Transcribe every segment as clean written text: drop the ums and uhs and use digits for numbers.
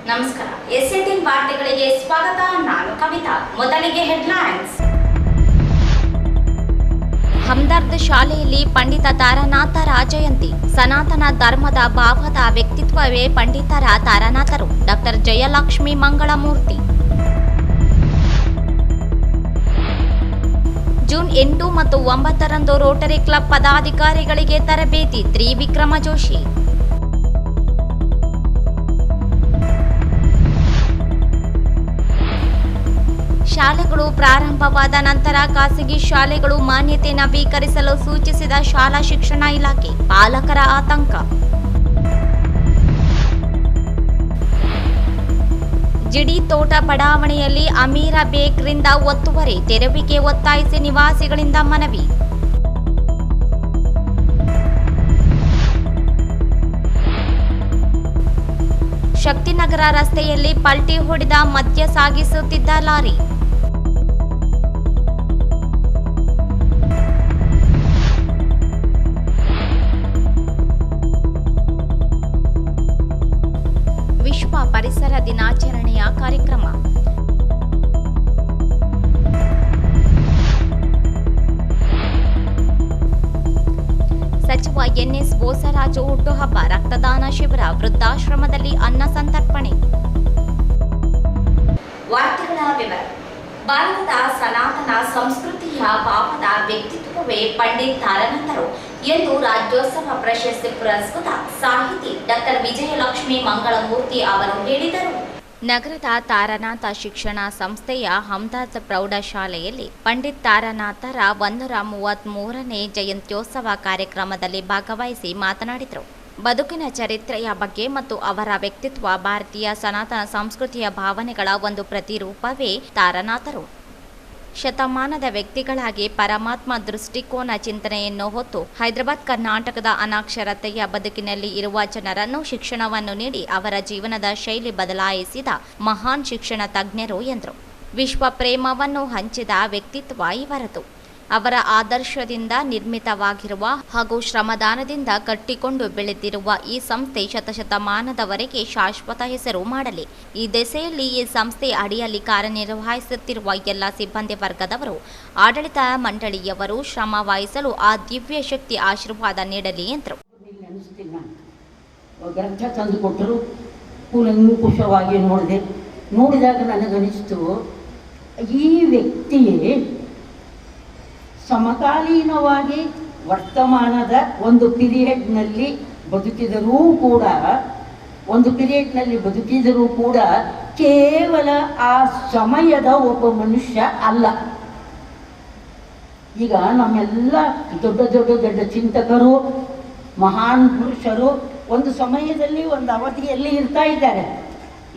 ನಮಸ್ಕಾರ. ಎಸ್18 ವಾರ್ತೆಗಳಿಗೆ ಸ್ವಾಗತ. ನಾನು ಕವಿತಾ. ಮೊದಲಿಗೆ ಹೆಡ್ಲೈನ್ಸ್. ಹಮ್ದರ್ದ್ ಶಾಲೆಯಲ್ಲಿ ಪಂಡಿತ ತಾರಾನಾಥರ ಜಯಂತಿ. ಸನಾತನ ಧರ್ಮದ ಭಾವದ ವ್ಯಕ್ತಿತ್ವವೇ ಪಂಡಿತರ ತಾರಾನಾಥರು. ಡಾಕ್ಟರ್ ಜಯಲಕ್ಷ್ಮಿ ಮಂಗಳಮೂರ್ತಿ. ಜೂನ್ 8 ಮತ್ತು 9ರಂದು ರೋಟರಿ ಕ್ಲಬ್ ಪದಾಧಿಕಾರಿಗಳಿಗೆ ತರಬೇತಿ. ತ್ರಿವಿಕ್ರಮ ಜೋಶಿ. ಶಾಲೆಗಳು ಪ್ರಾರಂಭವಾದ ನಂತರ ಖಾಸಗಿ ಶಾಲೆಗಳು ಮಾನ್ಯತೆ ನವೀಕರಿಸಲು ಸೂಚಿಸಿದ ಶಾಲಾ ಶಿಕ್ಷಣ ಇಲಾಖೆ. ಪಾಲಕರ ಆತಂಕ. ಜಿಡಿ ತೋಟ ಬಡಾವಣೆಯಲ್ಲಿ ಅಮೀರ ಬೇಕ್ರಿಂದ ಒತ್ತುವರಿ. ತೆರವಿಗೆ ಒತ್ತಾಯಿಸಿ ನಿವಾಸಿಗಳಿಂದ ಮನವಿ. ಶಕ್ತಿನಗರ ರಸ್ತೆಯಲ್ಲಿ ಪಲ್ಟಿ ಹೊಡೆದ ಮದ್ಯ ಸಾಗಿಸುತ್ತಿದ್ದ ಲಾರಿ. ವಿಶ್ವ ಪರಿಸರ ದಿನಾಚರಣೆಯ ಕಾರ್ಯಕ್ರಮ. ಸಚಿವ ಎನ್ಎಸ್ ಬೋಸರಾಜು ಹುಟ್ಟುಹಬ್ಬ. ರಕ್ತದಾನ ಶಿಬಿರ. ವೃದ್ಧಾಶ್ರಮದಲ್ಲಿ ಅನ್ನ ಸಂತರ್ಪಣೆ. ವಾರ್ತೆಗಳ ವಿವರ. ಭಾರತದ ಸನಾತನ ಸಂಸ್ಕೃತಿಯ ಭಾವದ ವ್ಯಕ್ತಿತ್ವವೇ ಪಂಡಿತ್ ತಾರಾನಾಥರು ಎಂದು ರಾಜ್ಯೋತ್ಸವ ಪ್ರಶಸ್ತಿ ಪುರಸ್ಕೃತ ಸಾಹಿತಿ ಡಾಕ್ಟರ್ ವಿಜಯಲಕ್ಷ್ಮಿ ಮಂಗಳಮೂರ್ತಿ ಅವರು ಹೇಳಿದರು. ನಗರದ ತಾರಾನಾಥ ಶಿಕ್ಷಣ ಸಂಸ್ಥೆಯ ಹಮ್ದರ್ದ್ ಪ್ರೌಢಶಾಲೆಯಲ್ಲಿ ಪಂಡಿತ್ ತಾರಾನಾಥರ 133ನೇ ಜಯಂತ್ಯೋತ್ಸವ ಕಾರ್ಯಕ್ರಮದಲ್ಲಿ ಭಾಗವಹಿಸಿ ಮಾತನಾಡಿದರು. ಬದುಕಿನ ಚರಿತ್ರೆಯ ಬಗ್ಗೆ ಮತ್ತು ಅವರ ವ್ಯಕ್ತಿತ್ವ ಭಾರತೀಯ ಸನಾತನ ಸಂಸ್ಕೃತಿಯ ಭಾವನೆಗಳ ಒಂದು ಪ್ರತಿರೂಪವೇ ತಾರಾನಾಥರು. ಶತಮಾನದ ವ್ಯಕ್ತಿಗಳಾಗಿ ಪರಮಾತ್ಮ ದೃಷ್ಟಿಕೋನ ಚಿಂತನೆಯನ್ನು ಹೊತ್ತು ಹೈದರಾಬಾದ್ ಕರ್ನಾಟಕದ ಅನಕ್ಷರತೆಯ ಬದುಕಿನಲ್ಲಿ ಇರುವ ಜನರನ್ನು ಶಿಕ್ಷಣವನ್ನು ನೀಡಿ ಅವರ ಜೀವನದ ಶೈಲಿ ಬದಲಾಯಿಸಿದ ಮಹಾನ್ ಶಿಕ್ಷಣ ತಜ್ಞರು ಎಂದರು. ವಿಶ್ವ ಪ್ರೇಮವನ್ನು ಹಂಚಿದ ವ್ಯಕ್ತಿತ್ವ ಇವರದು. ಅವರ ಆದರ್ಶದಿಂದ ನಿರ್ಮಿತವಾಗಿರುವ ಹಾಗೂ ಶ್ರಮದಾನದಿಂದ ಕಟ್ಟಿಕೊಂಡು ಬೆಳೆದಿರುವ ಈ ಸಂಸ್ಥೆ ಶತಶತಮಾನದವರೆಗೆ ಶಾಶ್ವತ ಹೆಸರು ಮಾಡಲಿ. ಈ ದಿಸೆಯಲ್ಲಿ ಈ ಸಂಸ್ಥೆ ಅಡಿಯಲ್ಲಿ ಕಾರ್ಯನಿರ್ವಹಿಸುತ್ತಿರುವ ಎಲ್ಲ ಸಿಬ್ಬಂದಿ ವರ್ಗದವರು, ಆಡಳಿತ ಮಂಡಳಿಯವರು ಶ್ರಮ ವಹಿಸಲು ಆ ದಿವ್ಯ ಶಕ್ತಿ ಆಶೀರ್ವಾದ ನೀಡಲಿ ಎಂದರು. ಗ್ರಂಥ ತಂದು ಕೊಟ್ಟರು. ಕೂಲಂಕುಷವಾಗಿ ನೋಡಿದಾಗ ನನಗನಿಸ್ತು, ಈ ವ್ಯಕ್ತಿಯೇ ಸಮಕಾಲೀನವಾಗಿ ವರ್ತಮಾನದ ಒಂದು ಪೀರಿಯಡ್ನಲ್ಲಿ ಬದುಕಿದರೂ ಕೂಡ ಕೇವಲ ಆ ಸಮಯದ ಒಬ್ಬ ಮನುಷ್ಯ ಅಲ್ಲ. ಈಗ ನಮ್ಮೆಲ್ಲ ದೊಡ್ಡ ಚಿಂತಕರು, ಮಹಾನ್ ಪುರುಷರು ಒಂದು ಸಮಯದಲ್ಲಿ ಒಂದು ಅವಧಿಯಲ್ಲಿ ಇರ್ತಾ ಇದ್ದಾರೆ.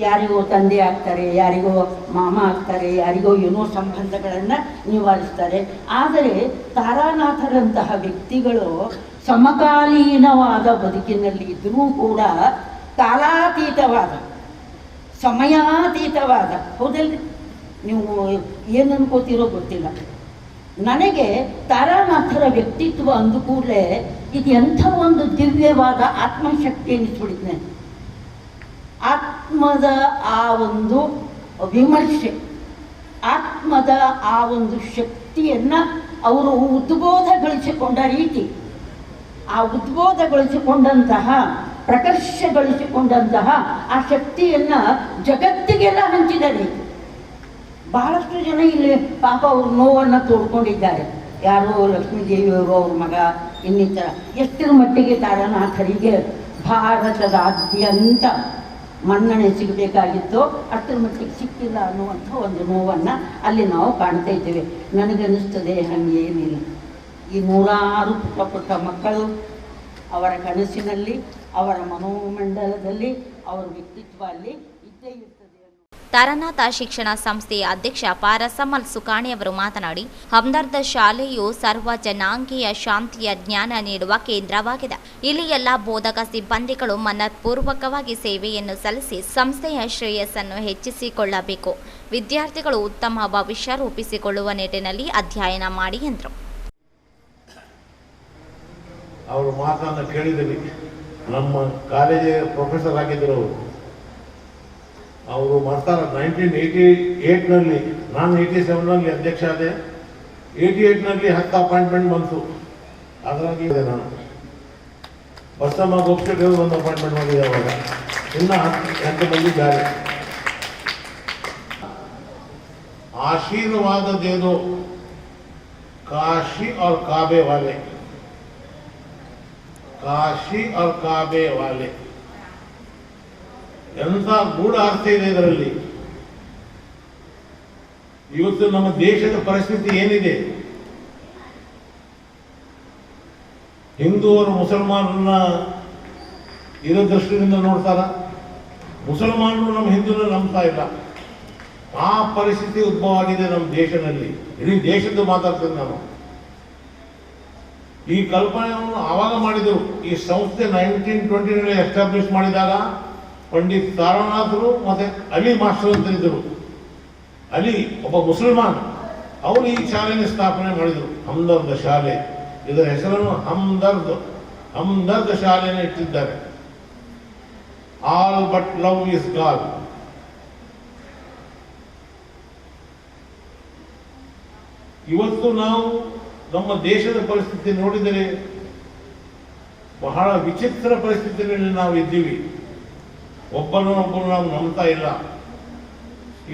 ಯಾರಿಗೋ ತಂದೆ ಆಗ್ತಾರೆ, ಯಾರಿಗೋ ಮಾಮ ಆಗ್ತಾರೆ, ಯಾರಿಗೋ ಏನೋ ಸಂಬಂಧಗಳನ್ನು ನಿವಾರಿಸ್ತಾರೆ. ಆದರೆ ತಾರಾನಾಥರಂತಹ ವ್ಯಕ್ತಿಗಳು ಸಮಕಾಲೀನವಾದ ಬದುಕಿನಲ್ಲಿ ಇದ್ದರೂ ಕೂಡ ಕಾಲಾತೀತವಾದ, ಸಮಯಾತೀತವಾದ, ಹೌದಲ್ರಿ? ನೀವು ಏನು ಅನ್ಕೋತಿರೋ ಗೊತ್ತಿಲ್ಲ. ನನಗೆ ತಾರಾನಾಥರ ವ್ಯಕ್ತಿತ್ವ ಅಂದ ಕೂಡಲೇ ಇದು ಎಂಥ ಒಂದು ದಿವ್ಯವಾದ ಆತ್ಮಶಕ್ತಿ ಎನಿಸ್ಬಿಡ್ತೇನೆ. ಆತ್ಮದ ಆ ಒಂದು ವಿಮರ್ಶೆ, ಆತ್ಮದ ಆ ಒಂದು ಶಕ್ತಿಯನ್ನು ಅವರು ಉದ್ಬೋಧಗೊಳಿಸಿಕೊಂಡ ರೀತಿ, ಆ ಉದ್ಬೋಧಗೊಳಿಸಿಕೊಂಡಂತಹ, ಪ್ರಕರ್ಷಗೊಳಿಸಿಕೊಂಡಂತಹ ಆ ಶಕ್ತಿಯನ್ನು ಜಗತ್ತಿಗೆಲ್ಲ ಹಂಚಿದ್ದಾರೆ. ಬಹಳಷ್ಟು ಜನ ಇಲ್ಲಿ ಪಾಪ ಅವ್ರ ನೋವನ್ನು ತೋಡ್ಕೊಂಡಿದ್ದಾರೆ. ಯಾರೋ ಲಕ್ಷ್ಮೀದೇವಿಯವರು, ಅವ್ರ ಮಗ, ಇನ್ನಿತರ. ಎಷ್ಟರ ಮಟ್ಟಿಗೆ ತಾರಾನಾಥರಿಗೆ ಭಾರತದಾದ್ಯಂತ ಮನ್ನಣೆ ಸಿಗಬೇಕಾಗಿತ್ತು, ಅಷ್ಟರ ಮಟ್ಟಿಗೆ ಸಿಕ್ಕಿಲ್ಲ ಅನ್ನುವಂಥ ಒಂದು ನೋವನ್ನು ಅಲ್ಲಿ ನಾವು ಕಾಣ್ತಾ ಇದ್ದೇವೆ. ನನಗನ್ನಿಸ್ತದೆ ಹಾಗೇನಿಲ್ಲ. ಈ 100 ಪುಟ್ಟ ಮಕ್ಕಳು ಅವರ ಕನಸಿನಲ್ಲಿ, ಅವರ ಮನೋಮಂಡಲದಲ್ಲಿ, ಅವರ ವ್ಯಕ್ತಿತ್ವ ಅಲ್ಲಿ ಇದ್ದೇ ಇರ್ತದೆ. ತಾರಾನಾಥ ಶಿಕ್ಷಣ ಸಂಸ್ಥೆಯ ಅಧ್ಯಕ್ಷ ಪಾರಸಮಲ್ ಸುಕಾಣಿಯವರು ಮಾತನಾಡಿ, ಹಮ್ದರ್ದ್ ಶಾಲೆಯು ಸರ್ವ ಜನಾಂಗೀಯ ಶಾಂತಿಯ ಜ್ಞಾನ ನೀಡುವ ಕೇಂದ್ರವಾಗಿದೆ. ಇಲ್ಲಿ ಎಲ್ಲ ಬೋಧಕ ಸಿಬ್ಬಂದಿಗಳು ಮನಪೂರ್ವಕವಾಗಿ ಸೇವೆಯನ್ನು ಸಲ್ಲಿಸಿ ಸಂಸ್ಥೆಯ ಶ್ರೇಯಸ್ಸನ್ನು ಹೆಚ್ಚಿಸಿಕೊಳ್ಳಬೇಕು. ವಿದ್ಯಾರ್ಥಿಗಳು ಉತ್ತಮ ಭವಿಷ್ಯ ರೂಪಿಸಿಕೊಳ್ಳುವ ನಿಟ್ಟಿನಲ್ಲಿ ಅಧ್ಯಯನ ಮಾಡಿ ಎಂದರು. ಅವರು ಮಾತನ್ನು ಕೇಳಿದ್ದೀವಿ. ನಮ್ಮ ಕಾಲೇಜಿನ ಪ್ರೊಫೆಸರ್ ಆಗಿದ್ದರು. ಅವರು ಮಾಡ್ತಾರೆ. 1988ನಲ್ಲಿ, ನಾನು 87ನಲ್ಲಿ ಅಧ್ಯಕ್ಷ ಆದೆ. 88ನಲ್ಲಿ 10 ಅಪಾಯಿಂಟ್ಮೆಂಟ್ ಬಂತು. ಅದರಾಗಿ ನಾನು ಬಸಮ್ಮ ಗೋಪ್ಸೆಟ್ ಒಂದು ಅಪಾಯಿಂಟ್ಮೆಂಟ್ ಮಾಡಿದೆ. ಅವಾಗ ಇನ್ನು 8 ಮಂದಿ ಇದ್ದಾರೆ. आशीर्वाद दे दो काशी और काबे वाले, काशी और काबे वाले ಎಂಥ ಗೂಢ ಅರ್ಥ ಇದೆ ಇದರಲ್ಲಿ. ಇವತ್ತು ನಮ್ಮ ದೇಶದ ಪರಿಸ್ಥಿತಿ ಏನಿದೆ, ಹಿಂದೂವರು ಮುಸಲ್ಮಾನರನ್ನ ಇರೋ ದೃಷ್ಟಿಯಿಂದ ನೋಡ್ತಾರ, ಮುಸಲ್ಮಾನರು ನಮ್ಮ ಹಿಂದೂನ ನಂಬ್ತಾ ಇಲ್ಲ. ಆ ಪರಿಸ್ಥಿತಿ ಉದ್ಭವ ಆಗಿದೆ ನಮ್ಮ ದೇಶದಲ್ಲಿ. ಇಡೀ ದೇಶದ್ದು ಮಾತಾಡ್ತೇನೆ ನಾನು. ಈ ಕಲ್ಪನೆಯನ್ನು ಆವಾಗ ಮಾಡಿದರು. ಈ ಸಂಸ್ಥೆ 1920ನಲ್ಲಿ ಎಸ್ಟಾಬ್ಲಿಷ್ ಮಾಡಿದಾಗ ಪಂಡಿತ್ ತಾರಾನಾಥರು ಮತ್ತೆ ಅಲಿ ಮಾಸ್ಟರ್ ಅಂತ ಇದ್ದರು. ಅಲಿ ಒಬ್ಬ ಮುಸಲ್ಮಾನ್, ಅವರು ಈ ಶಾಲೆಯನ್ನು ಸ್ಥಾಪನೆ ಮಾಡಿದರು, ಹಮ್ದರ್ದ್ ಶಾಲೆ. ಇದರ ಹೆಸರನ್ನು ಹಮ್ದರ್ದ್ ಶಾಲೆಯನ್ನು ಇಟ್ಟಿದ್ದಾರೆ. All but love is god. ಇವತ್ತು ನಾವು ನಮ್ಮ ದೇಶದ ಪರಿಸ್ಥಿತಿ ನೋಡಿದರೆ ಬಹಳ ವಿಚಿತ್ರ ಪರಿಸ್ಥಿತಿಯಲ್ಲಿ ನಾವು ಇದ್ದೀವಿ. ಒಬ್ಬನೊಬ್ಬರು ನಾವು ನಂಬ್ತಾ ಇಲ್ಲ.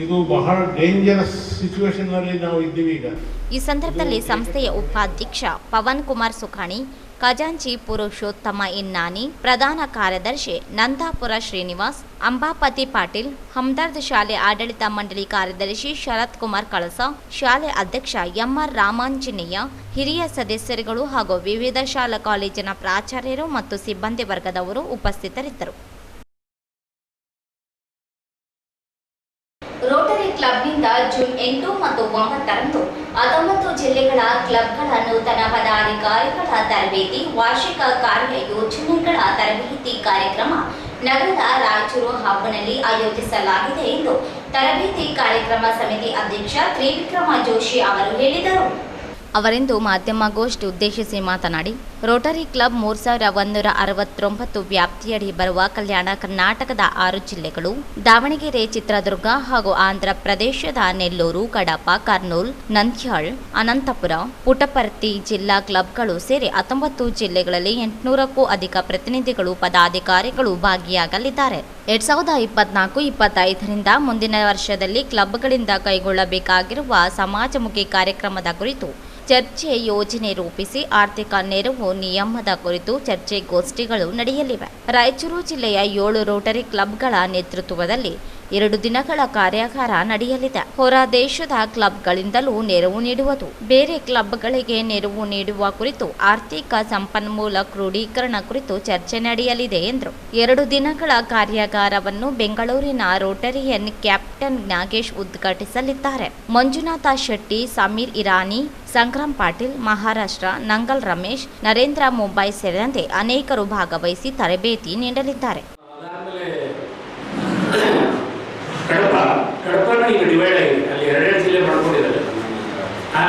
ಇದು ಬಹಳ ಡೇಂಜರಸ್ ಸಿಚುವೇಶನ್ ನಲ್ಲಿ ನಾವು ಇದ್ದೀವಿ ಈಗ. ಈ ಸಂದರ್ಭದಲ್ಲಿ ಸಂಸ್ಥೆಯ ಉಪಾಧ್ಯಕ್ಷ ಪವನ್ ಕುಮಾರ್ ಸುಖಾಣಿ, ಖಜಾಂಚಿ ಪುರುಷೋತ್ತಮ ಇನ್ನಾನಿ, ಪ್ರಧಾನ ಕಾರ್ಯದರ್ಶಿ ನಂದಾಪುರ ಶ್ರೀನಿವಾಸ್, ಅಂಬಾಪತಿ ಪಾಟೀಲ್, ಹಮ್ದರ್ದ್ ಶಾಲೆ ಆಡಳಿತ ಮಂಡಳಿ ಕಾರ್ಯದರ್ಶಿ ಶರತ್ ಕುಮಾರ್ ಕಳಸ, ಶಾಲೆ ಅಧ್ಯಕ್ಷ ಎಂಆರ್ ರಾಮಾಂಜನೇಯ, ಹಿರಿಯ ಸದಸ್ಯರುಗಳು ಹಾಗೂ ವಿವಿಧ ಶಾಲಾ ಕಾಲೇಜಿನ ಪ್ರಾಚಾರ್ಯರು ಮತ್ತು ಸಿಬ್ಬಂದಿ ವರ್ಗದವರು ಉಪಸ್ಥಿತರಿದ್ದರು. ರೋಟರಿ ಕ್ಲಬ್ನಿಂದ ಜೂನ್ 8 ಮತ್ತು 9ರಂದು 19 ಜಿಲ್ಲೆಗಳ ಕ್ಲಬ್ಗಳ ನೂತನ ಪದಾಧಿಕಾರಿಗಳ ತರಬೇತಿ ವಾರ್ಷಿಕ ಕಾರ್ಯ ಯೋಜನೆಗಳ ತರಬೇತಿ ಕಾರ್ಯಕ್ರಮ ನಗರದ ರಾಯಚೂರು ಹಬ್ನಲ್ಲಿ ಆಯೋಜಿಸಲಾಗಿದೆ ಎಂದು ತರಬೇತಿ ಕಾರ್ಯಕ್ರಮ ಸಮಿತಿ ಅಧ್ಯಕ್ಷ ತ್ರಿವಿಕ್ರಮ ಜೋಶಿ ಅವರು ಹೇಳಿದರು. ಅವರಿಂದು ಮಾಧ್ಯಮಗೋಷ್ಠಿ ಉದ್ದೇಶಿಸಿ ಮಾತನಾಡಿ, ರೋಟರಿ ಕ್ಲಬ್ 3169 ವ್ಯಾಪ್ತಿಯಡಿ ಬರುವ ಕಲ್ಯಾಣ ಕರ್ನಾಟಕದ 6 ಜಿಲ್ಲೆಗಳು, ದಾವಣಗೆರೆ, ಚಿತ್ರದುರ್ಗ ಹಾಗೂ ಆಂಧ್ರ ಪ್ರದೇಶದ ನೆಲ್ಲೂರು, ಕಡಪ, ಕರ್ನೂಲ್, ನಂದ್ಯಾಳ್, ಅನಂತಪುರ, ಪುಟ್ಟಪರ್ತಿ ಜಿಲ್ಲಾ ಕ್ಲಬ್ಗಳು ಸೇರಿ 19 ಜಿಲ್ಲೆಗಳಲ್ಲಿ 800ಕ್ಕೂ ಅಧಿಕ ಪ್ರತಿನಿಧಿಗಳು, ಪದಾಧಿಕಾರಿಗಳು ಭಾಗಿಯಾಗಲಿದ್ದಾರೆ. 2024-25ರಿಂದ ಮುಂದಿನ ವರ್ಷದಲ್ಲಿ ಕ್ಲಬ್ಗಳಿಂದ ಕೈಗೊಳ್ಳಬೇಕಾಗಿರುವ ಸಮಾಜಮುಖಿ ಕಾರ್ಯಕ್ರಮದ ಕುರಿತು ಚರ್ಚೆ, ಯೋಜನೆ ರೂಪಿಸಿ ಆರ್ಥಿಕ ನೆರವು ನಿಯಮದ ಕುರಿತು ಚರ್ಚೆಗೋಷ್ಠಿಗಳು ನಡೆಯಲಿವೆ. ರಾಯಚೂರು ಜಿಲ್ಲೆಯ 7 ರೋಟರಿ ಕ್ಲಬ್ಗಳ ನೇತೃತ್ವದಲ್ಲಿ 2 ದಿನಗಳ ಕಾರ್ಯಾಗಾರ ನಡೆಯಲಿದೆ. ಹೊರ ದೇಶದ ಕ್ಲಬ್ಗಳಿಂದಲೂ ನೆರವು ನೀಡುವುದು, ಬೇರೆ ಕ್ಲಬ್ಗಳಿಗೆ ನೆರವು ನೀಡುವ ಕುರಿತು ಆರ್ಥಿಕ ಸಂಪನ್ಮೂಲ ಕ್ರೋಢೀಕರಣ ಕುರಿತು ಚರ್ಚೆ ನಡೆಯಲಿದೆ ಎಂದರು. 2 ದಿನಗಳ ಕಾರ್ಯಾಗಾರವನ್ನು ಬೆಂಗಳೂರಿನ ರೋಟರಿಯನ್ ಕ್ಯಾಪ್ಟನ್ ನಾಗೇಶ್ ಉದ್ಘಾಟಿಸಲಿದ್ದಾರೆ. ಮಂಜುನಾಥ ಶೆಟ್ಟಿ, ಸಮೀರ್ ಇರಾನಿ, ಸಂಗ್ರಾಮ್ ಪಾಟೀಲ್, ಮಹಾರಾಷ್ಟ್ರ, ನಂಗಲ್ ರಮೇಶ್, ನರೇಂದ್ರ ಮುಂಬೈ ಸೇರಿದಂತೆ ಅನೇಕರು ಭಾಗವಹಿಸಿ ತರಬೇತಿ ನೀಡಲಿದ್ದಾರೆ. ಕಡಪನ ಈಗ ಡಿವೈಡ್ ಆಗಿದೆ, ಅಲ್ಲಿ 2 ಜಿಲ್ಲೆ ಮಾಡ್ಕೊಂಡಿದ್ದಾರೆ.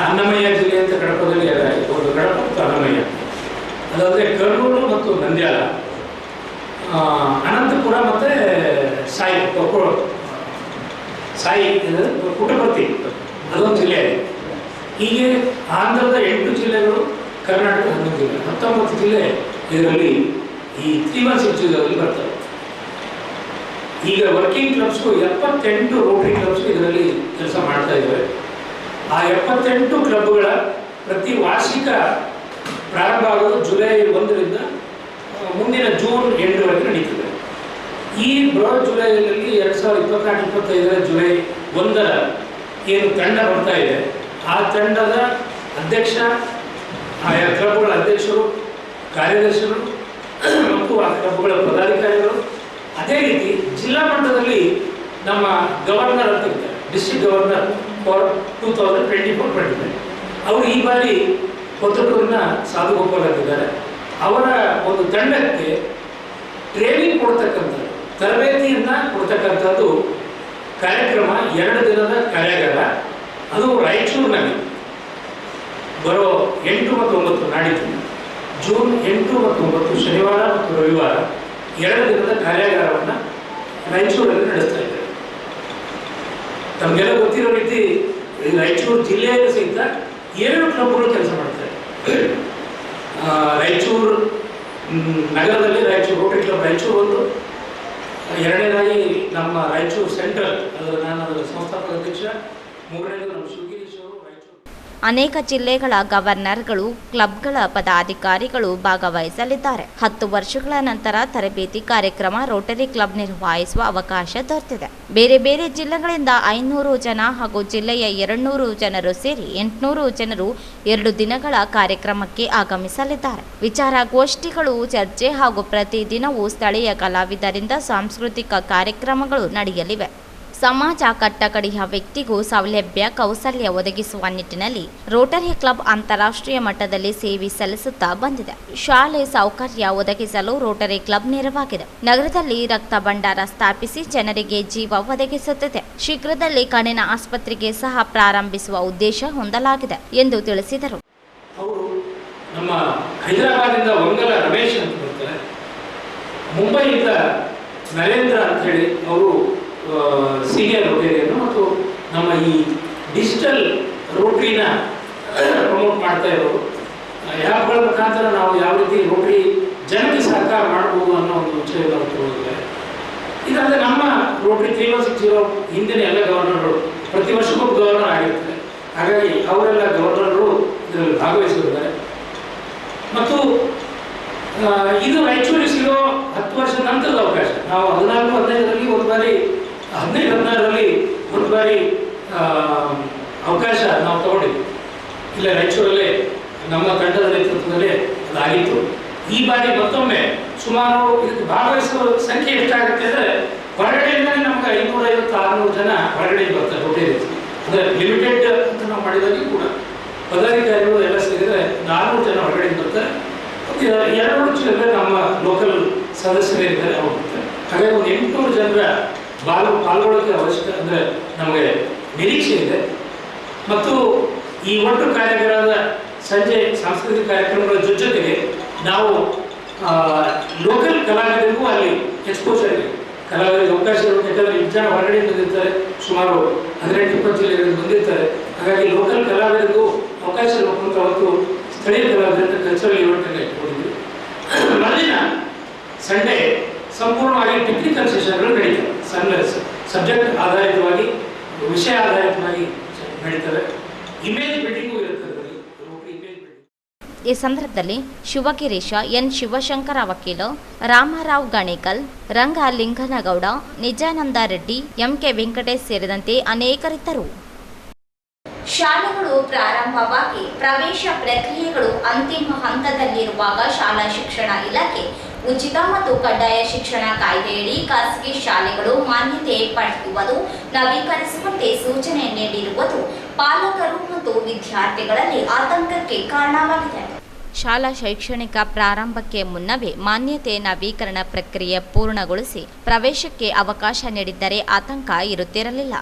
ಅನ್ನಮಯ್ಯ ಜಿಲ್ಲೆ ಅಂತ ಕಡಪದಲ್ಲಿ ಒಂದು ಕಡಪ ಮತ್ತು ಅನ್ನಮಯ್ಯ, ಅದಾದರೆ ಕರ್ನೂಲು ಮತ್ತು ನಂದ್ಯಾಲ, ಅನಂತಪುರ ಮತ್ತು ಸಾಯಿ ಪುಟ್ಟಪರ್ತಿ ಅದೊಂದು ಜಿಲ್ಲೆ ಇದೆ. ಹೀಗೆ ಆಂಧ್ರದ 8 ಜಿಲ್ಲೆಗಳು, ಕರ್ನಾಟಕ 11 ಜಿಲ್ಲೆ, 19 ಜಿಲ್ಲೆ ಇದರಲ್ಲಿ ಈ 316 ಜಿಲ್ಲೆಗಳಲ್ಲಿ ಬರ್ತವೆ. ಈಗ ವರ್ಕಿಂಗ್ ಕ್ಲಬ್ಸ್ಗೂ 78 ರೋಟರಿ ಕ್ಲಬ್ಸ್ ಇದರಲ್ಲಿ ಕೆಲಸ ಮಾಡ್ತಾ ಇದ್ದಾರೆ. ಆ 78 ಕ್ಲಬ್ಗಳ ಪ್ರತಿ ವಾರ್ಷಿಕ ಪ್ರಾರಂಭ ಆಗೋದು ಜುಲೈ 1ರಿಂದ ಮುಂದಿನ ಜೂನ್ 8ರವರೆಗೆ ನಡೀತದೆ. ಈ ಬೃಹತ್ ಜುಲೈನಲ್ಲಿ 2024-25ರ ಜುಲೈ 1ರ ಏನು ತಂಡ ಬರ್ತಾ ಇದೆ, ಆ ತಂಡದ ಅಧ್ಯಕ್ಷ, ಆಯಾ ಕ್ಲಬ್ಗಳ ಅಧ್ಯಕ್ಷರು, ಕಾರ್ಯದರ್ಶಿಗಳು ಮತ್ತು ಆ ಕ್ಲಬ್ಗಳ ಪದಾಧಿಕಾರಿಗಳು, ಅದೇ ರೀತಿ ಜಿಲ್ಲಾ ಮಟ್ಟದಲ್ಲಿ ನಮ್ಮ ಗವರ್ನರ್ ಅಂತ ಇದ್ದಾರೆ, ಡಿಸ್ಟ್ರಿಕ್ಟ್ ಗವರ್ನರ್ ಫಾರ್ 2024-25. ಅವರು ಈ ಬಾರಿ ಕೊತ್ತೂರಿನ ಸಾಧುಗೋಪಾಲ್ ಆಗಿದ್ದಾರೆ. ಅವರ ಒಂದು ತಂಡಕ್ಕೆ ಟ್ರೈನಿಂಗ್ ಕೊಡ್ತಕ್ಕಂಥದ್ದು, ತರಬೇತಿಯನ್ನು ಕೊಡ್ತಕ್ಕಂಥದ್ದು ಕಾರ್ಯಕ್ರಮ 2 ದಿನದ ಕಾರ್ಯಾಗಾರ. ಅದು ರಾಯಚೂರಿನಲ್ಲಿ ಬರೋ 8 ಮತ್ತು 9 ನಾಡಿದ್ದು ಜೂನ್ 8 ಮತ್ತು 9 ಶನಿವಾರ ಮತ್ತು ರವಿವಾರ 2 ದಿನದ ಕಾರ್ಯಾಗಾರವನ್ನು ರಾಯಚೂರಲ್ಲಿ ನಡೆಸ್ತಾ ಇದ್ದಾರೆ. ತಮಗೆಲ್ಲ ಗೊತ್ತಿರೋ ರೀತಿ ರಾಯಚೂರು ಜಿಲ್ಲೆಯಲ್ಲೂ ಸಹಿತ 2 ಕ್ಲಬ್ಗಳು ಕೆಲಸ ಮಾಡ್ತಾರೆ. ರಾಯಚೂರು ನಗರದಲ್ಲಿ ರಾಯಚೂರು ರೋಟರಿ ಕ್ಲಬ್ ರಾಯಚೂರು ಒಂದು, ಎರಡನೇದಾಗಿ ನಮ್ಮ ರಾಯಚೂರು ಸೆಂಟ್ರಲ್, ನಾನು ಅದರ ಸಂಸ್ಥಾಪಕ ಅಧ್ಯಕ್ಷ, ಮೂರನೇದು ನಮ್ಮ ಶಿವಗಿರೀಶ್ ಅವರು ರಾಯಚೂರು. ಅನೇಕ ಜಿಲ್ಲೆಗಳ ಗವರ್ನರ್ಗಳು, ಕ್ಲಬ್ಗಳ ಪದಾಧಿಕಾರಿಗಳು ಭಾಗವಹಿಸಲಿದ್ದಾರೆ. 10 ವರ್ಷಗಳ ನಂತರ ತರಬೇತಿ ಕಾರ್ಯಕ್ರಮ ರೋಟರಿ ಕ್ಲಬ್ ನಿರ್ವಹಿಸುವ ಅವಕಾಶ ದೊರೆತಿದೆ. ಬೇರೆ ಬೇರೆ ಜಿಲ್ಲೆಗಳಿಂದ 500 ಜನ ಹಾಗೂ ಜಿಲ್ಲೆಯ 200 ಜನರು ಸೇರಿ 800 ಜನರು 2 ದಿನಗಳ ಕಾರ್ಯಕ್ರಮಕ್ಕೆ ಆಗಮಿಸಲಿದ್ದಾರೆ. ವಿಚಾರಗೋಷ್ಠಿಗಳು, ಚರ್ಚೆ ಹಾಗೂ ಪ್ರತಿದಿನವೂ ಸ್ಥಳೀಯ ಕಲಾವಿದರಿಂದ ಸಾಂಸ್ಕೃತಿಕ ಕಾರ್ಯಕ್ರಮಗಳು ನಡೆಯಲಿವೆ. ಸಮಾಜ ಕಟ್ಟಕಡೆಯ ವ್ಯಕ್ತಿಗೂ ಸೌಲಭ್ಯ, ಕೌಶಲ್ಯ ಒದಗಿಸುವ ನಿಟ್ಟಿನಲ್ಲಿ ರೋಟರಿ ಕ್ಲಬ್ ಅಂತಾರಾಷ್ಟ್ರೀಯ ಮಟ್ಟದಲ್ಲಿ ಸೇವೆ ಸಲ್ಲಿಸುತ್ತಾ ಬಂದಿದೆ. ಶಾಲೆ ಸೌಕರ್ಯ ಒದಗಿಸಲು ರೋಟರಿ ಕ್ಲಬ್ ನೆರವಾಗಿದೆ. ನಗರದಲ್ಲಿ ರಕ್ತ ಭಂಡಾರ ಸ್ಥಾಪಿಸಿ ಜನರಿಗೆ ಜೀವ ಒದಗಿಸುತ್ತಿದೆ. ಶೀಘ್ರದಲ್ಲಿ ಕಣ್ಣಿನ ಆಸ್ಪತ್ರೆಗೆ ಸಹ ಪ್ರಾರಂಭಿಸುವ ಉದ್ದೇಶ ಹೊಂದಲಾಗಿದೆ ಎಂದು ತಿಳಿಸಿದರು. ಅವರು ನಮ್ಮ ಹೈದರಾಬಾದಿಂದ ವಂಗಲ ರಮೇಶ್ ಅಂತ ಬರ್ತಾರೆ, ಮುಂಬೈಯಿಂದ ನರೇಂದ್ರ ಅಂತ ಹೇಳಿ ಅವರು ಸೀನಿಯರ್ ರೋಟರಿಯನ್ನು, ಮತ್ತು ನಮ್ಮ ಈ ಡಿಜಿಟಲ್ ರೋಟರಿನ ಪ್ರಮೋಟ್ ಮಾಡ್ತಾ ಇರೋರು. ಆ್ಯಪ್ಗಳ ಮುಖಾಂತರ ನಾವು ಯಾವ ರೀತಿ ರೋಟರಿ ಜನಕ್ಕೆ ಸಹಕಾರ ಮಾಡ್ಬೋದು ಅನ್ನೋ ಒಂದು ವಿಷಯವನ್ನು ಅವರು ತೋರಿಸಿದ್ದಾರೆ. ಇದಲ್ಲದೆ ನಮ್ಮ ರೋಟರಿ 3160 ಹಿಂದಿನ ಎಲ್ಲ ಗವರ್ನರ್ಗಳು ಪ್ರತಿ ವರ್ಷಕ್ಕೊಬ್ಬ ಗವರ್ನರ್ ಆಗಿರ್ತಾರೆ. ಹಾಗಾಗಿ ಅವರೆಲ್ಲ ಗವರ್ನರ್ಗಳು ಇದರಲ್ಲಿ ಭಾಗವಹಿಸಿದ್ದಾರೆ. ಮತ್ತು ಇದು ರಾಯಚೂರಿಗೆ ಸಿಗೋ 10 ವರ್ಷದ ನಂತರದ ಅವಕಾಶ. ನಾವು 14-15ರಲ್ಲಿ ಒಂದು ಬಾರಿ, 15-16ರಲ್ಲಿ ಒಂದು ಬಾರಿ ಅವಕಾಶ ನಾವು ತಗೊಂಡಿದ್ವಿ. ಇಲ್ಲ ರಾಯಚೂರಲ್ಲೇ ನಮ್ಮ ತಂಡದ ನೇತೃತ್ವದಲ್ಲೇ ಅದಾಗಿತ್ತು. ಈ ಬಾರಿ ಮತ್ತೊಮ್ಮೆ ಸುಮಾರು ಇದಕ್ಕೆ ಭಾಗವಹಿಸುವ ಸಂಖ್ಯೆ ಎಷ್ಟಾಗುತ್ತೆ ಅಂದರೆ, ಹೊರಗಡೆಯಿಂದಲೇ ನಮ್ಗೆ 550-600 ಜನ ಹೊರಗಡೆಯಿಂದ ಬರ್ತಾರೆ ರೋಟರಿ. ಅಂದರೆ ಲಿಮಿಟೆಡ್ ಅಂತ ನಾವು ಮಾಡಿದಾಗಿ ಕೂಡ ಪದಾಧಿಕಾರಿಗಳು ಎಲ್ಲ ಸೇರಿದರೆ 400 ಜನ ಹೊರಗಡೆಯಿಂದ ಬರ್ತಾರೆ. ಮತ್ತು 200 ಜನ ನಮ್ಮ ಲೋಕಲ್ ಸದಸ್ಯರಿದ್ದಾರೆ, ಅವರು ಬರ್ತಾರೆ. ಹಾಗಾಗಿ ಒಂದು 800 ಜನರ ಪಾಲ್ಗೊಳ್ಳೋಕ್ಕೆ ಅವಶ್ಯಕ, ಅಂದರೆ ನಮಗೆ ನಿರೀಕ್ಷೆ ಇದೆ. ಮತ್ತು ಈ ಒಟ್ಟು ಕಾರ್ಯಕ್ರಮದ ಸಂಜೆ ಸಾಂಸ್ಕೃತಿಕ ಕಾರ್ಯಕ್ರಮಗಳ ಜೊತೆಗೆ ನಾವು ಲೋಕಲ್ ಕಲಾವಿದರಿಗೂ ಅಲ್ಲಿ ಎಕ್ಸ್ಪೋಜರ್ ಇದೆ. ಕಲಾವಿದರಿಗೆ ಅವಕಾಶ ಇರುತ್ತೆ. ಯಾಕಂದರೆ 8 ಜನ ಹೊರಗಡೆ ಬಂದಿರ್ತಾರೆ, ಸುಮಾರು 18-20 ಜಿಲ್ಲೆಗಳಿಂದ ಬಂದಿರ್ತಾರೆ. ಹಾಗಾಗಿ ಲೋಕಲ್ ಕಲಾವಿದರಿಗೂ ಅವಕಾಶ ಇರಬೇಕು. ಅವತ್ತು ಸ್ಥಳೀಯ ಕಲಾವಿದರಿಂದ ಕಲ್ಚರಲ್ ಇವೆಂಟನ್ನು ಇಟ್ಕೊಂಡಿದ್ವಿ. ಮರುದಿನ ಸಂಡೇ ಸಂಪೂರ್ಣವಾಗಿ ಟೆಕ್ನಿಕಲ್ ಸೆಷನ್ಗಳು ನಡೀತವೆ. ಸಬ್ಜೆಕ್ಟ್ ಆಧಾರಿತವಾಗಿ, ವಿಷಯ ಆಧಾರಿತವಾಗಿ ನಡೀತವೆ. ಇಮೇಜ್ ಬಿಲ್ಡಿಂಗು ಇರುತ್ತೆ. ಈ ಸಂದರ್ಭದಲ್ಲಿ ಶಿವಗಿರೀಶ, ಎನ್ ಶಿವಶಂಕರ ವಕೀಲ, ರಾಮರಾವ್ ಗಣೇಕಲ್, ರಂಗಲಿಂಗನಗೌಡ, ನಿಜಾನಂದ ರೆಡ್ಡಿ, ಎಂಕೆ ವೆಂಕಟೇಶ್ ಸೇರಿದಂತೆ ಅನೇಕರಿದ್ದರು. ಶಾಲೆಗಳು ಪ್ರಾರಂಭವಾಗಿ ಪ್ರವೇಶ ಪ್ರಕ್ರಿಯೆಗಳು ಅಂತಿಮ ಹಂತದಲ್ಲಿರುವಾಗ ಶಾಲಾ ಶಿಕ್ಷಣ ಇಲಾಖೆ ಉಚಿತ ಮತ್ತು ಕಡ್ಡಾಯ ಶಿಕ್ಷಣ ಕಾಯ್ದೆಯಡಿ ಖಾಸಗಿ ಶಾಲೆಗಳು ಮಾನ್ಯತೆ ಪಡೆಯುವುದು, ನವೀಕರಿಸುವಂತೆ ಸೂಚನೆ ನೀಡಿರುವುದು ಪಾಲಕರು ಮತ್ತು ವಿದ್ಯಾರ್ಥಿಗಳಲ್ಲಿ ಆತಂಕಕ್ಕೆ ಕಾರಣವಾಗಿದೆ. ಶಾಲಾ ಶೈಕ್ಷಣಿಕ ಪ್ರಾರಂಭಕ್ಕೆ ಮುನ್ನವೇ ಮಾನ್ಯತೆ ನವೀಕರಣ ಪ್ರಕ್ರಿಯೆ ಪೂರ್ಣಗೊಳಿಸಿ ಪ್ರವೇಶಕ್ಕೆ ಅವಕಾಶ ನೀಡಿದ್ದರೆ ಆತಂಕ ಇರುತ್ತಿರಲಿಲ್ಲ.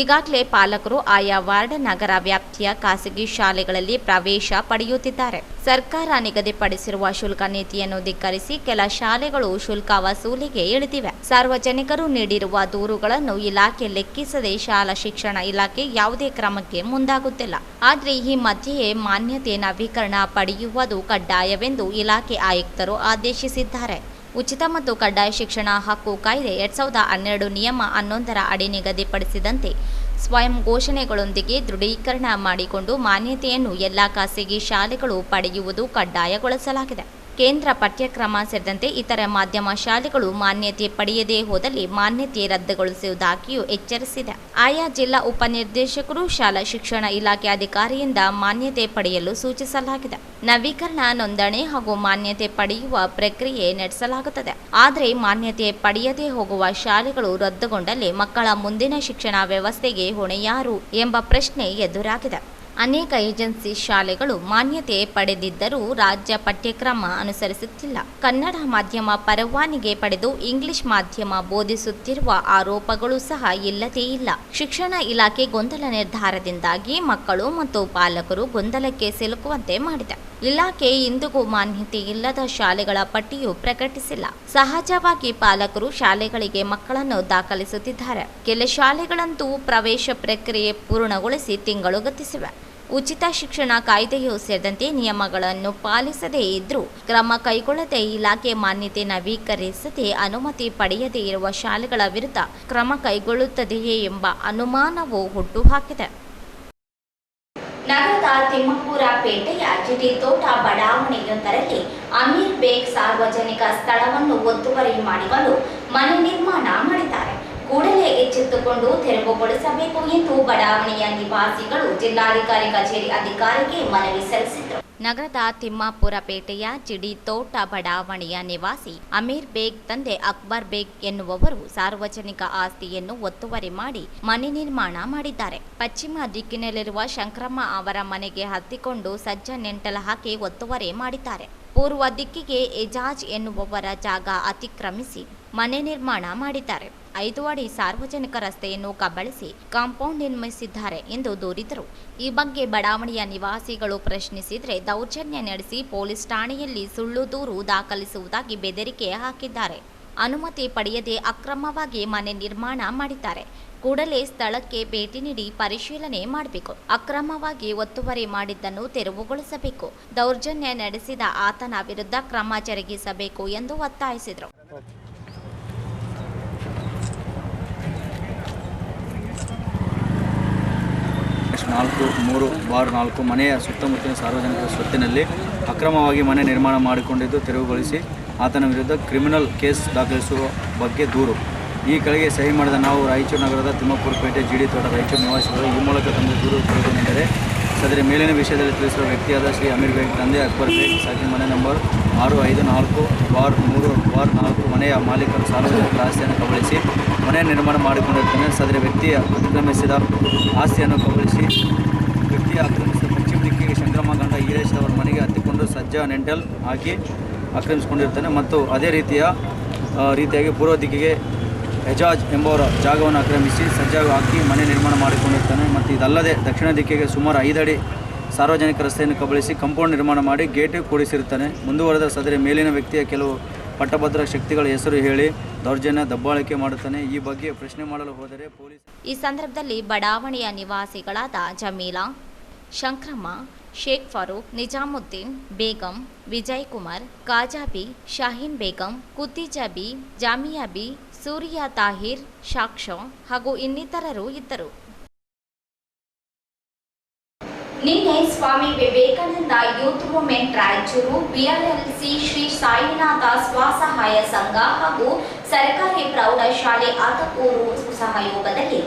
ಈಗಾಗಲೇ ಪಾಲಕರು ಆಯಾ ವಾರ್ಡ್, ನಗರ ವ್ಯಾಪ್ತಿಯ ಖಾಸಗಿ ಶಾಲೆಗಳಲ್ಲಿ ಪ್ರವೇಶ ಪಡೆಯುತ್ತಿದ್ದಾರೆ. ಸರ್ಕಾರ ನಿಗದಿಪಡಿಸಿರುವ ಶುಲ್ಕ ನೀತಿಯನ್ನು ಧಿಕ್ಕರಿಸಿ ಕೆಲ ಶಾಲೆಗಳು ಶುಲ್ಕ ವಸೂಲಿಗೆ ಇಳಿದಿವೆ. ಸಾರ್ವಜನಿಕರು ನೀಡಿರುವ ದೂರುಗಳನ್ನು ಇಲಾಖೆ ಲೆಕ್ಕಿಸದೆ ಶಾಲಾ ಶಿಕ್ಷಣ ಇಲಾಖೆ ಯಾವುದೇ ಕ್ರಮಕ್ಕೆ ಮುಂದಾಗುತ್ತಿಲ್ಲ. ಆದರೆ ಈ ಮಧ್ಯೆಯೇ ಮಾನ್ಯತೆ ನವೀಕರಣ ಪಡೆಯುವುದು ಕಡ್ಡಾಯವೆಂದು ಇಲಾಖೆ ಆಯುಕ್ತರು ಆದೇಶಿಸಿದ್ದಾರೆ. ಉಚಿತ ಮತ್ತು ಕಡ್ಡಾಯ ಶಿಕ್ಷಣ ಹಕ್ಕು ಕಾಯ್ದೆ 2012 ನಿಯಮ 11ರ ಅಡಿ ನಿಗದಿಪಡಿಸಿದಂತೆ ಸ್ವಯಂ ಘೋಷಣೆಗಳೊಂದಿಗೆ ದೃಢೀಕರಣ ಮಾಡಿಕೊಂಡು ಮಾನ್ಯತೆಯನ್ನು ಎಲ್ಲ ಖಾಸಗಿ ಶಾಲೆಗಳು ಪಡೆಯುವುದು ಕಡ್ಡಾಯಗೊಳಿಸಲಾಗಿದೆ. ಕೇಂದ್ರ ಪಠ್ಯಕ್ರಮ ಸೇರಿದಂತೆ ಇತರೆ ಮಾಧ್ಯಮ ಶಾಲೆಗಳು ಮಾನ್ಯತೆ ಪಡೆಯದೇ ಹೋದಲ್ಲಿ ಮಾನ್ಯತೆ ರದ್ದುಗೊಳಿಸುವುದಾಗಿಯೂ ಎಚ್ಚರಿಸಿದೆ. ಆಯಾ ಜಿಲ್ಲಾ ಉಪನಿರ್ದೇಶಕರು ಶಾಲಾ ಶಿಕ್ಷಣ ಇಲಾಖೆ ಅಧಿಕಾರಿಯಿಂದ ಮಾನ್ಯತೆ ಪಡೆಯಲು ಸೂಚಿಸಲಾಗಿದೆ. ನವೀಕರಣ, ನೋಂದಣಿ ಹಾಗೂ ಮಾನ್ಯತೆ ಪಡೆಯುವ ಪ್ರಕ್ರಿಯೆ ನಡೆಸಲಾಗುತ್ತದೆ. ಆದರೆ ಮಾನ್ಯತೆ ಪಡೆಯದೇ ಹೋಗುವ ಶಾಲೆಗಳು ರದ್ದುಗೊಂಡಲ್ಲಿ ಮಕ್ಕಳ ಮುಂದಿನ ಶಿಕ್ಷಣ ವ್ಯವಸ್ಥೆಗೆ ಹೊಣೆ ಯಾರು ಎಂಬ ಪ್ರಶ್ನೆ ಎದುರಾಗಿದೆ. ಅನೇಕ ಏಜೆನ್ಸಿ ಶಾಲೆಗಳು ಮಾನ್ಯತೆ ಪಡೆದಿದ್ದರೂ ರಾಜ್ಯ ಪಠ್ಯಕ್ರಮ ಅನುಸರಿಸುತ್ತಿಲ್ಲ. ಕನ್ನಡ ಮಾಧ್ಯಮ ಪರವಾನಗಿ ಪಡೆದು ಇಂಗ್ಲಿಷ್ ಮಾಧ್ಯಮ ಬೋಧಿಸುತ್ತಿರುವ ಆರೋಪಗಳು ಸಹ ಇಲ್ಲದೇ ಇಲ್ಲ. ಶಿಕ್ಷಣ ಇಲಾಖೆ ಗೊಂದಲ ನಿರ್ಧಾರದಿಂದಾಗಿ ಮಕ್ಕಳು ಮತ್ತು ಪಾಲಕರು ಗೊಂದಲಕ್ಕೆ ಸಿಲುಕುವಂತೆ ಮಾಡಿದೆ. ಇಲಾಖೆ ಇಂದಿಗೂ ಮಾನ್ಯತೆ ಇಲ್ಲದ ಶಾಲೆಗಳ ಪಟ್ಟಿಯು ಪ್ರಕಟಿಸಿಲ್ಲ. ಸಹಜವಾಗಿ ಪಾಲಕರು ಶಾಲೆಗಳಿಗೆ ಮಕ್ಕಳನ್ನು ದಾಖಲಿಸುತ್ತಿದ್ದಾರೆ. ಕೆಲ ಶಾಲೆಗಳಂತೂ ಪ್ರವೇಶ ಪ್ರಕ್ರಿಯೆ ಪೂರ್ಣಗೊಳಿಸಿ ತಿಂಗಳು ಗತಿಸಿವೆ. ಉಚಿತ ಶಿಕ್ಷಣ ಕಾಯ್ದೆಯೂ ಸೇರಿದಂತೆ ನಿಯಮಗಳನ್ನು ಪಾಲಿಸದೇ ಇದ್ರೂ ಕ್ರಮ ಕೈಗೊಳ್ಳದೆ ಇಲಾಖೆ ಮಾನ್ಯತೆ ನವೀಕರಿಸದೆ ಅನುಮತಿ ಪಡೆಯದೇ ಇರುವ ಶಾಲೆಗಳ ವಿರುದ್ಧ ಕ್ರಮ ಕೈಗೊಳ್ಳುತ್ತದೆಯೇ ಎಂಬ ಅನುಮಾನವು ಹುಟ್ಟುಹಾಕಿದೆ. ನಗರದ ತಿಮ್ಮಪುರ ಪೇಟೆಯ ಜಿಟಿ ತೋಟ ಬಡಾವಣೆಯೊಂದರಲ್ಲಿ ಅಮೀರ್ ಬೇಗ್ ಸಾರ್ವಜನಿಕ ಸ್ಥಳವನ್ನು ಒತ್ತುವರಿ ಮಾಡಿಕೊಂಡು ಮನೆ ನಿರ್ಮಾಣ ಮಾಡಿದ್ದಾರೆ. ಕೂಡಲೇ ಎಚ್ಚೆತ್ತುಕೊಂಡು ತೆರವುಗೊಳಿಸಬೇಕು ಎಂದು ಬಡಾವಣೆಯ ನಿವಾಸಿಗಳು ಜಿಲ್ಲಾಧಿಕಾರಿ ಕಚೇರಿ ಅಧಿಕಾರಿಗೆ ಮನವಿ ಸಲ್ಲಿಸಿದರು. ನಗರದ ತಿಮ್ಮಾಪುರ ಪೇಟೆಯ ಜಿಡಿ ತೋಟ ಬಡಾವಣೆಯ ನಿವಾಸಿ ಅಮೀರ್ ಬೇಗ್ ತಂದೆ ಅಕ್ಬರ್ ಬೇಗ್ ಎನ್ನುವವರು ಸಾರ್ವಜನಿಕ ಆಸ್ತಿಯನ್ನು ಒತ್ತುವರಿ ಮಾಡಿ ಮನೆ ನಿರ್ಮಾಣ ಮಾಡಿದ್ದಾರೆ. ಪಶ್ಚಿಮ ದಿಕ್ಕಿನಲ್ಲಿರುವ ಶಂಕರಮ್ಮ ಅವರ ಮನೆಗೆ ಹತ್ತಿಕೊಂಡು ಸಜ್ಜ ನೆಂಟಲ ಹಾಕಿ ಒತ್ತುವರಿ ಮಾಡಿದ್ದಾರೆ. ಪೂರ್ವ ದಿಕ್ಕಿಗೆ ಎಜಾಜ್ ಎನ್ನುವವರ ಜಾಗ ಅತಿಕ್ರಮಿಸಿ ಮನೆ ನಿರ್ಮಾಣ ಮಾಡಿದ್ದಾರೆ. 5 ಅಡಿ ಸಾರ್ವಜನಿಕ ರಸ್ತೆಯನ್ನು ಕಬಳಿಸಿ ಕಾಂಪೌಂಡ್ ನಿರ್ಮಿಸಿದ್ದಾರೆ ಎಂದು ದೂರಿದರು. ಈ ಬಗ್ಗೆ ಬಡಾವಣೆಯ ನಿವಾಸಿಗಳು ಪ್ರಶ್ನಿಸಿದರೆ ದೌರ್ಜನ್ಯ ನಡೆಸಿ ಪೊಲೀಸ್ ಠಾಣೆಯಲ್ಲಿ ಸುಳ್ಳು ದೂರು ದಾಖಲಿಸುವುದಾಗಿ ಬೆದರಿಕೆ ಹಾಕಿದ್ದಾರೆ. ಅನುಮತಿ ಪಡೆಯದೆ ಅಕ್ರಮವಾಗಿ ಮನೆ ನಿರ್ಮಾಣ ಮಾಡಿದ್ದಾರೆ. ಕೂಡಲೇ ಸ್ಥಳಕ್ಕೆ ಭೇಟಿ ನೀಡಿ ಪರಿಶೀಲನೆ ಮಾಡಬೇಕು. ಅಕ್ರಮವಾಗಿ ಒತ್ತುವರಿ ಮಾಡಿದ್ದನ್ನು ತೆರವುಗೊಳಿಸಬೇಕು. ದೌರ್ಜನ್ಯ ನಡೆಸಿದ ಆತನ ವಿರುದ್ಧ ಕ್ರಮ ಜರುಗಿಸಬೇಕು ಎಂದು ಒತ್ತಾಯಿಸಿದರು. 4/4 ಮನೆಯ ಸುತ್ತಮುತ್ತಲಿನ ಸಾರ್ವಜನಿಕ ಸ್ವತ್ತಿನಲ್ಲಿ ಅಕ್ರಮವಾಗಿ ಮನೆ ನಿರ್ಮಾಣ ಮಾಡಿಕೊಂಡಿದ್ದು ತೆರವುಗೊಳಿಸಿ ಆತನ ವಿರುದ್ಧ ಕ್ರಿಮಿನಲ್ ಕೇಸ್ ದಾಖಲಿಸುವ ಬಗ್ಗೆ ದೂರು. ಈ ಕೆಳಗೆ ಸಹಿ ಮಾಡಿದ ನಾವು ರಾಯಚೂರು ನಗರದ ತಿಮ್ಮಪುರ ಪೇಟೆ ಜಿಡಿ ತೋಟ ರಾಯಚೂರು ನಿವಾಸಿಗಳು ಈ ಮೂಲಕ ತಮ್ಮ ದೂರು ಕೊಡುವುದೆಂದರೆ ಸದರಿ ಮೇಲಿನ ವಿಷಯದಲ್ಲಿ ತಿಳಿಸಿರುವ ವ್ಯಕ್ತಿಯಾದ ಶ್ರೀ ಅಮೀರ್ ಬೇಗ್ ತಂದೆ ಅಕ್ಬರ್ ಬೇಗ್ ಸಾಕಿನ ಮನೆ ನಂಬರ್ 654/3/4 ಮನೆಯ ಮಾಲೀಕರು ಸಾರ್ವಜನಿಕ ಆಸ್ತಿಯನ್ನು ಕಬಳಿಸಿ ಮನೆ ನಿರ್ಮಾಣ ಮಾಡಿಕೊಂಡಿರುತ್ತಾನೆ. ಸದರಿ ವ್ಯಕ್ತಿಯ ಅತಿಕ್ರಮಿಸಿದ ಆಸ್ತಿಯನ್ನು ಕಬಳಿಸಿ ಆಕ್ರಮಿಸಿದ ಪಶ್ಚಿಮ ದಿಕ್ಕಿಗೆ ಶಂಕರಮ್ಮ ಗಂಡ ಈರೇಶ್ ಅವರ ಮನೆಗೆ ಹತ್ತಿಕೊಂಡು ಸಜ್ಜ ನೆಂಟಲ್ ಹಾಕಿ ಆಕ್ರಮಿಸಿಕೊಂಡಿರ್ತಾನೆ ಮತ್ತು ಅದೇ ರೀತಿಯಾಗಿ ಪೂರ್ವ ದಿಕ್ಕಿಗೆ ಎಜಾಜ್ ಎಂಬವರ ಜಾಗವನ್ನು ಆಕ್ರಮಿಸಿ ಸಜ್ಜ ಹಾಕಿ ಮನೆ ನಿರ್ಮಾಣ ಮಾಡಿಕೊಂಡಿರ್ತಾನೆ ಮತ್ತು ಇದಲ್ಲದೆ ದಕ್ಷಿಣ ದಿಕ್ಕಿಗೆ ಸುಮಾರು 5 ಅಡಿ ಸಾರ್ವಜನಿಕ ರಸ್ತೆಯನ್ನು ಕಬಳಿಸಿ ಕಾಂಪೌಂಡ್ ನಿರ್ಮಾಣ ಮಾಡಿ ಗೇಟ್ ಕೂಡಿಸಿರುತ್ತಾನೆ. ಮುಂದುವರೆದ ಸದರಿ ಮೇಲಿನ ವ್ಯಕ್ತಿಯ ಕೆಲವು ಪಟ್ಟಭದ್ರ ಶಕ್ತಿಗಳ ಹೆಸರು ಹೇಳಿ ದೌರ್ಜನ್ಯ ದಬ್ಬಾಳಿಕೆ ಮಾಡುತ್ತಾನೆ. ಈ ಬಗ್ಗೆ ಪ್ರಶ್ನೆ ಮಾಡಲು ಹೋದರೆ ಪೊಲೀಸ್. ಈ ಸಂದರ್ಭದಲ್ಲಿ ಬಡಾವಣೆಯ ನಿವಾಸಿಗಳಾದ ಜಮೀಲಾ, ಶಂಕ್ರಮ್ಮ, ಶೇಖ್ ಫಾರೂಕ್, ನಿಜಾಮುದ್ದೀನ್, ಬೇಗಂ, ವಿಜಯ್ ಕುಮಾರ್, ಕಾಜಾಬಿ, ಶಾಹೀನ್ ಬೇಗಂ, ಕುತಿಜಾಬಿ, ಜಾಮಿಯಾಬಿ, ಸೂರ್ಯ ತಾಹಿರ್, ಸಾಕ್ಷ ಹಾಗೂ ಇನ್ನಿತರರು ಇದ್ದರು. ನಿನ್ನೆ ಸ್ವಾಮಿ ವಿವೇಕಾನಂದ ಯೂತ್ ಮೂವ್ಮೆಂಟ್ ರಾಯಚೂರು, ಬಿಆರ್ಎಲ್ಸಿ ಶ್ರೀ ಸಾಯಿನಾಥ ಸ್ವಸಹಾಯ ಸಂಘ ಹಾಗೂ ಸರ್ಕಾರಿ ಪ್ರೌಢಶಾಲೆ ಆತಕೂರು ಸಹಯೋಗದಲ್ಲಿ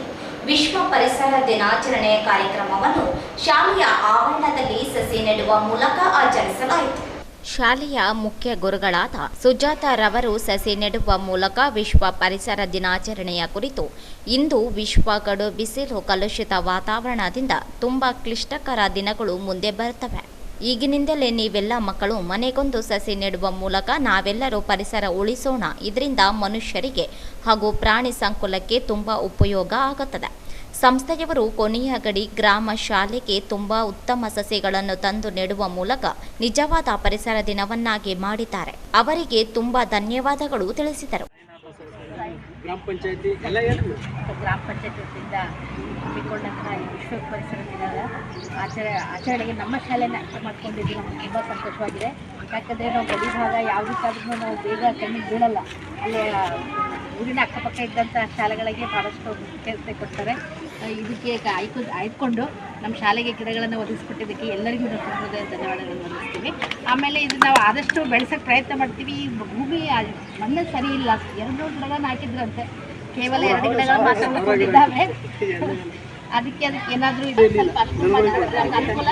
ವಿಶ್ವ ಪರಿಸರ ದಿನಾಚರಣೆಯ ಕಾರ್ಯಕ್ರಮವನ್ನು ಶಾಲೆಯ ಆವರಣದಲ್ಲಿ ಸಸಿ ನೆಡುವ ಮೂಲಕ ಆಚರಿಸಲಾಯಿತು. ಶಾಲೆಯ ಮುಖ್ಯ ಗುರುಗಳಾದ ಸುಜಾತ ರವರು ಸಸಿ ನೆಡುವ ಮೂಲಕ ವಿಶ್ವ ಪರಿಸರ ದಿನಾಚರಣೆಯ ಕುರಿತು ಇಂದು ವಿಶ್ವ ಕಡು ಬಿಸಿಲು ಕಲುಷಿತ ವಾತಾವರಣದಿಂದ ತುಂಬಾ ಕ್ಲಿಷ್ಟಕರ ದಿನಗಳು ಮುಂದೆ ಬರುತ್ತವೆ. ಈಗಿನಿಂದಲೇ ನೀವೆಲ್ಲ ಮಕ್ಕಳು ಮನೆಗೊಂದು ಸಸಿ ನೆಡುವ ಮೂಲಕ ನಾವೆಲ್ಲರೂ ಪರಿಸರ ಉಳಿಸೋಣ. ಇದರಿಂದ ಮನುಷ್ಯರಿಗೆ ಹಾಗೂ ಪ್ರಾಣಿ ಸಂಕುಲಕ್ಕೆ ತುಂಬ ಉಪಯೋಗ ಆಗುತ್ತದೆ. ಸಂಸ್ಥೆಯವರು ಕೊನೆಯಗಡಿ ಗ್ರಾಮ ಶಾಲೆಗೆ ತುಂಬಾ ಉತ್ತಮ ಸಸಿಗಳನ್ನು ತಂದು ನೆಡುವ ಮೂಲಕ ನಿಜವಾದ ಪರಿಸರ ದಿನವನ್ನಾಗಿ ಮಾಡಿದ್ದಾರೆ. ಅವರಿಗೆ ತುಂಬಾ ಧನ್ಯವಾದಗಳು ತಿಳಿಸಿದರು. ಗ್ರಾಮ ಪಂಚಾಯತಿ ವತಿಯಿಂದ ಹಮ್ಮಿಕೊಂಡಂತಹ ಈ ವಿಶ್ವ ಪರಿಸರ ದಿನದ ಆಚರಣೆಗೆ ನಮ್ಮ ಶಾಲೆನ ಮಾಡ್ಕೊಂಡಿದ್ದು ನಮಗೆ ತುಂಬ ಸಂತೋಷವಾಗಿದೆ. ಯಾಕಂದರೆ ನಾವು ಗಡಿ ಭಾಗ ಯಾವುದಕ್ಕಾದ್ರೂ ನಾವು ಬೇಗ ಕಣ್ಣಿಗೆ ಬೀಳಲ್ಲ. ಅಲ್ಲಿ ಊರಿನ ಅಕ್ಕಪಕ್ಕ ಇದ್ದಂಥ ಶಾಲೆಗಳಿಗೆ ಭಾಳಷ್ಟು ಮುಖ್ಯತೆ ಕೊಡ್ತಾರೆ. ಇದಕ್ಕೆ ಆಯ್ದುಕೊಂಡು ನಮ್ಮ ಶಾಲೆಗೆ ಗಿಡಗಳನ್ನು ಒದಗಿಸ್ಕೊಟ್ಟಿದ್ದಕ್ಕೆ ಎಲ್ಲರಿಗೂ ನಾವು ತುಂಬ ಧನ್ಯವಾದಗಳನ್ನು ಒದಗಿಸ್ತೀವಿ. ಆಮೇಲೆ ಇದು ನಾವು ಆದಷ್ಟು ಬೆಳೆಸೋಕ್ಕೆ ಪ್ರಯತ್ನ ಮಾಡ್ತೀವಿ. ಈ ಭೂಮಿ ಮಣ್ಣು ಸರಿ ಇಲ್ಲ, 2 ಗಿಡಗಳನ್ನು ಹಾಕಿದ್ರಂತೆ, ಕೇವಲ 2 ಗಿಡಗಳು ಮಾತ್ರ ಉಳ್ಕೊಂಡಿದ್ದಾವೆ. ಅದಕ್ಕೆ ಏನಾದರೂ ಇದು ಸ್ವಲ್ಪ ಅನುಕೂಲ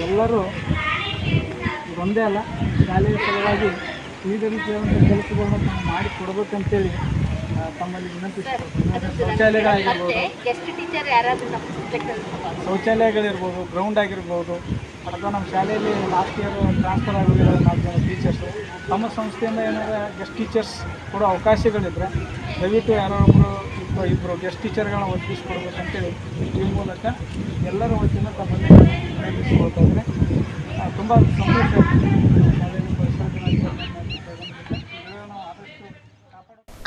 ಎಲ್ಲರೂ ಒಂದೇ ಅಲ್ಲ, ಶಾಲೆಯ ಸಲುವಾಗಿ ವಿವಿಧ ರೀತಿಯಾದಂಥ ಕೆಲಸಗಳನ್ನು ನಾವು ಮಾಡಿ ಕೊಡಬೇಕಂತೇಳಿ ತಮ್ಮಲ್ಲಿ ಶೌಚಾಲಯಗಳಿರ್ಬೋದು, ಗ್ರೌಂಡ್ ಆಗಿರ್ಬೋದು, ಅಥವಾ ನಮ್ಮ ಶಾಲೆಯಲ್ಲಿ ಲಾಸ್ಟ್ ಇಯರ್ ಟ್ರಾನ್ಸ್ಫರ್ ಆಗಿರೋ 4 ಜನ ಟೀಚರ್ಸು ತಮ್ಮ ಸಂಸ್ಥೆಯಿಂದ ಏನಾರ ಗೆಸ್ಟ್ ಟೀಚರ್ಸ್ ಕೊಡೋ ಅವಕಾಶಗಳಿದ್ದರೆ ದಯವಿಟ್ಟು ಯಾರೋ ಇಬ್ಬರು ಗೆಸ್ಟ್ ಟೀಚರ್ಗಳನ್ನ ಒದಗಿಸ್ಕೊಡ್ಬೇಕಂತೇಳಿ ಈ ಮೂಲಕ ಎಲ್ಲರ ವತಿಯಿಂದ ತಮ್ಮಲ್ಲಿ ವಿನಂತಿಸ್ಕೊಳ್ತಾ ಇದ್ದಾರೆ. ತುಂಬ ಸಂತೋಷ.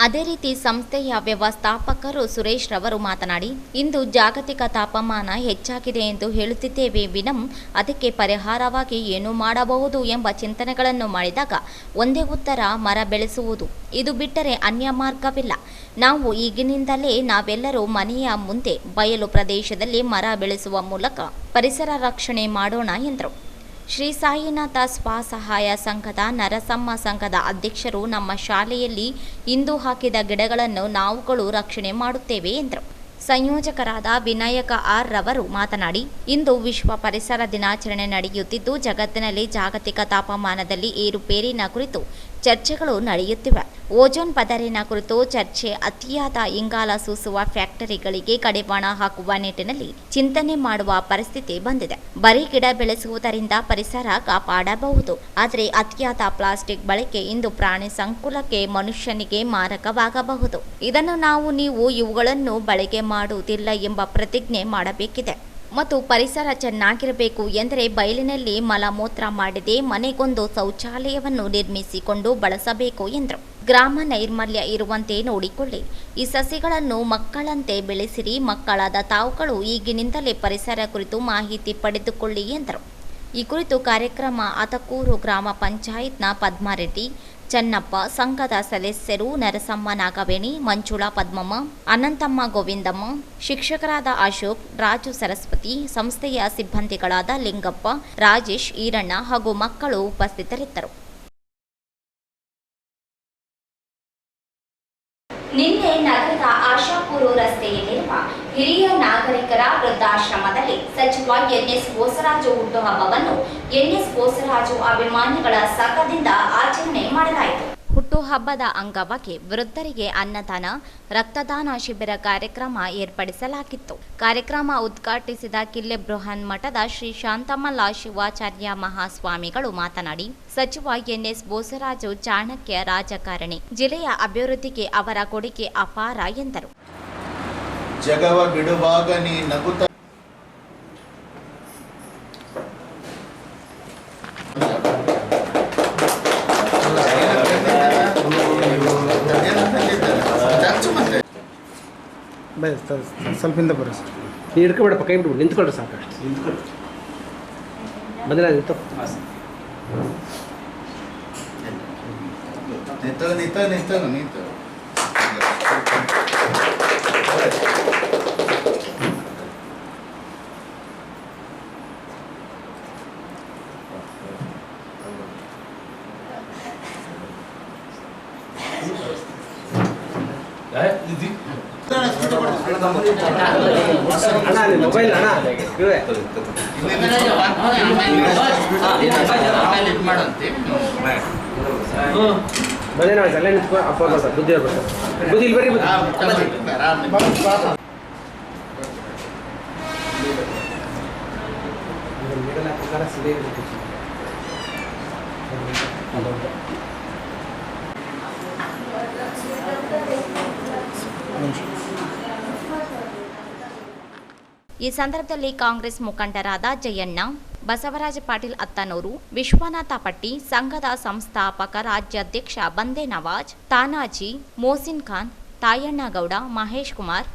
ಅದೇ ರೀತಿ ಸಂಸ್ಥೆಯ ವ್ಯವಸ್ಥಾಪಕರು ಸುರೇಶ್ ರವರು ಮಾತನಾಡಿ, ಇಂದು ಜಾಗತಿಕ ತಾಪಮಾನ ಹೆಚ್ಚಾಗಿದೆ ಎಂದು ಹೇಳುತ್ತಿದ್ದೇವೆ ವಿನಂ ಅದಕ್ಕೆ ಪರಿಹಾರವಾಗಿ ಏನು ಮಾಡಬಹುದು ಎಂಬ ಚಿಂತನೆಗಳನ್ನು ಮಾಡಿದಾಗ ಒಂದೇ ಉತ್ತರ ಮರ ಬೆಳೆಸುವುದು. ಇದು ಬಿಟ್ಟರೆ ಅನ್ಯ ಮಾರ್ಗವಿಲ್ಲ. ನಾವು ಈಗಿನಿಂದಲೇ ನಾವೆಲ್ಲರೂ ಮನೆಯ ಮುಂದೆ ಬಯಲು ಪ್ರದೇಶದಲ್ಲಿ ಮರ ಬೆಳೆಸುವ ಮೂಲಕ ಪರಿಸರ ರಕ್ಷಣೆ ಮಾಡೋಣ ಎಂದರು. ಶ್ರೀ ಸಾಯಿನಾಥ ಸ್ವಸಹಾಯ ಸಂಘದ ನರಸಮ್ಮ ಸಂಘದ ಅಧ್ಯಕ್ಷರು ನಮ್ಮ ಶಾಲೆಯಲ್ಲಿ ಇಂದು ಹಾಕಿದ ಗಿಡಗಳನ್ನು ನಾವುಗಳು ರಕ್ಷಣೆ ಮಾಡುತ್ತೇವೆ ಎಂದರು. ಸಂಯೋಜಕರಾದ ವಿನಾಯಕ ಆರ್ ರವರು ಮಾತನಾಡಿ, ಇಂದು ವಿಶ್ವ ಪರಿಸರ ದಿನಾಚರಣೆ ನಡೆಯುತ್ತಿದ್ದು ಜಗತ್ತಿನಲ್ಲಿ ಜಾಗತಿಕ ತಾಪಮಾನದಲ್ಲಿ ಏರುಪೇರಿನ ಕುರಿತು ಚರ್ಚೆಗಳು ನಡೆಯುತ್ತಿವೆ. ಓಜೋನ್ ಪದರಿನ ಕುರಿತು ಚರ್ಚೆ, ಅತಿಯಾದ ಇಂಗಾಲ ಸೂಸುವ ಫ್ಯಾಕ್ಟರಿಗಳಿಗೆ ಕಡಿವಾಣ ಹಾಕುವ ನಿಟ್ಟಿನಲ್ಲಿ ಚಿಂತನೆ ಮಾಡುವ ಪರಿಸ್ಥಿತಿ ಬಂದಿದೆ. ಬರೀ ಗಿಡ ಬೆಳೆಸುವುದರಿಂದ ಪರಿಸರ ಕಾಪಾಡಬಹುದು. ಆದರೆ ಅತಿಯಾದ ಪ್ಲಾಸ್ಟಿಕ್ ಬಳಕೆ ಇಂದು ಪ್ರಾಣಿ ಸಂಕುಲಕ್ಕೆ ಮನುಷ್ಯನಿಗೆ ಮಾರಕವಾಗಬಹುದು. ಇದನ್ನು ನೀವು ಇವುಗಳನ್ನು ಬಳಕೆ ಮಾಡುವುದಿಲ್ಲ ಎಂಬ ಪ್ರತಿಜ್ಞೆ ಮಾಡಬೇಕಿದೆ. ಮತ್ತು ಪರಿಸರ ಚೆನ್ನಾಗಿರಬೇಕು ಎಂದರೆ ಬಯಲಿನಲ್ಲಿ ಮಲಮೂತ್ರ ಮಾಡದೆ ಮನೆಗೊಂದು ಶೌಚಾಲಯವನ್ನು ನಿರ್ಮಿಸಿಕೊಂಡು ಬಳಸಬೇಕು ಎಂದರು. ಗ್ರಾಮ ನೈರ್ಮಲ್ಯ ಇರುವಂತೆ ನೋಡಿಕೊಳ್ಳಿ. ಈ ಸಸಿಗಳನ್ನು ಮಕ್ಕಳಂತೆ ಬೆಳೆಸಿರಿ. ಮಕ್ಕಳಾದ ತಾವುಗಳು ಈಗಿನಿಂದಲೇ ಪರಿಸರ ಕುರಿತು ಮಾಹಿತಿ ಪಡೆದುಕೊಳ್ಳಿ ಎಂದರು. ಈ ಕುರಿತು ಕಾರ್ಯಕ್ರಮ ಅತಕೂರು ಗ್ರಾಮ ಪಂಚಾಯತ್ನ ಪದ್ಮಾರೆಡ್ಡಿ, ಚನ್ನಪ್ಪ, ಸಂಘದ ಸದಸ್ಯರು ನರಸಮ್ಮ ನಾಗವೇಣಿ, ಮಂಜುಳಾ ಪದ್ಮಮ್ಮ, ಅನಂತಮ್ಮ ಗೋವಿಂದಮ್ಮ, ಶಿಕ್ಷಕರಾದ ಅಶೋಕ್, ರಾಜು ಸರಸ್ವತಿ, ಸಂಸ್ಥೆಯ ಸಿಬ್ಬಂದಿಗಳಾದ ಲಿಂಗಪ್ಪ, ರಾಜೇಶ್, ಈರಣ್ಣ ಹಾಗೂ ಮಕ್ಕಳು ಉಪಸ್ಥಿತರಿದ್ದರು. ನಿನ್ನೆ ನಗರದ ಆಶಾಪುರ ರಸ್ತೆಯಲ್ಲಿರುವ ಹಿರಿಯ ನಾಗರಿಕರ ವೃದ್ಧಾಶ್ರಮದಲ್ಲಿ ಸಚಿವ ಎನ್ಎಸ್ ಬೋಸರಾಜು ಹುಟ್ಟುಹಬ್ಬವನ್ನು ಎನ್ಎಸ್ ಬೋಸರಾಜು ಅಭಿಮಾನಿಗಳ ಸಂಘದಿಂದ ಆಚರಣೆ ಮಾಡಲಾಯಿತು. ಹುಟ್ಟುಹಬ್ಬದ ಅಂಗವಾಗಿ ವೃದ್ಧರಿಗೆ ಅನ್ನದಾನ, ರಕ್ತದಾನ ಶಿಬಿರ ಕಾರ್ಯಕ್ರಮ ಏರ್ಪಡಿಸಲಾಗಿತ್ತು. ಕಾರ್ಯಕ್ರಮ ಉದ್ಘಾಟಿಸಿದ ಕಿಲ್ಲೆ ಬೃಹನ್ ಮಠದ ಶ್ರೀ ಶಾಂತಮಲ್ಲ ಶಿವಾಚಾರ್ಯ ಮಹಾಸ್ವಾಮಿಗಳು ಮಾತನಾಡಿ, ಸಚಿವ ಎನ್ಎಸ್ ಬೋಸರಾಜು ಚಾಣಕ್ಯ ರಾಜಕಾರಣಿ. ಜಿಲ್ಲೆಯ ಅಭಿವೃದ್ಧಿಗೆ ಅವರ ಕೊಡುಗೆ ಅಪಾರ ಎಂದರು. ಜಗವ ಬಿಡುವಾಗ ನೀ ನಗುತ್ತ ಸ್ವಲ್ಪ ಹಿಂದೆ ಬರ್ರಿ ಸರ್. ನೀವು ಹಿಡ್ಕೊಬೇಡಪ್ಪ, ಕೈ ಬಿಡ್ಬಿಡು, ನಿಂತ್ಕೊಳ್ರಿ ಸಾಕಷ್ಟು. ಬಂದಿಲ್ಲ ನಿಂತು ನಿಂತು ಮೊಬೈಲ್ ಅಣ್ಣ ಇವೆ ಬಂದೇ ನಾವು ಅಲ್ಲೇ ನಿಂತ್ಕೊ. ಅಪ್ಪ ಬರ್ತಾರೆ, ಬುದ್ಧಿ ಬರ್ತಾರೆ. ಬುದ್ಧಿ ಇಲ್ಲಿ ಬರ್ರಿ, ಪ್ರಕಾರ ಸಿಗೇ ಈ ಸಂದರ್ಭದಲ್ಲಿ ಕಾಂಗ್ರೆಸ್ ಮುಖಂಡರಾದ ಜಯಣ್ಣ, ಬಸವರಾಜ ಪಾಟೀಲ್ ಅತ್ತನೂರು, ವಿಶ್ವನಾಥ ಪಟ್ಟಿ, ಸಂಘದ ಸಂಸ್ಥಾಪಕ ರಾಜ್ಯಾಧ್ಯಕ್ಷ ಬಂದೆ ನವಾಜ್, ತಾನಾಜಿ, ಮೋಸಿನ್ ಖಾನ್, ತಾಯಣ್ಣಗೌಡ, ಮಹೇಶ್ ಕುಮಾರ್,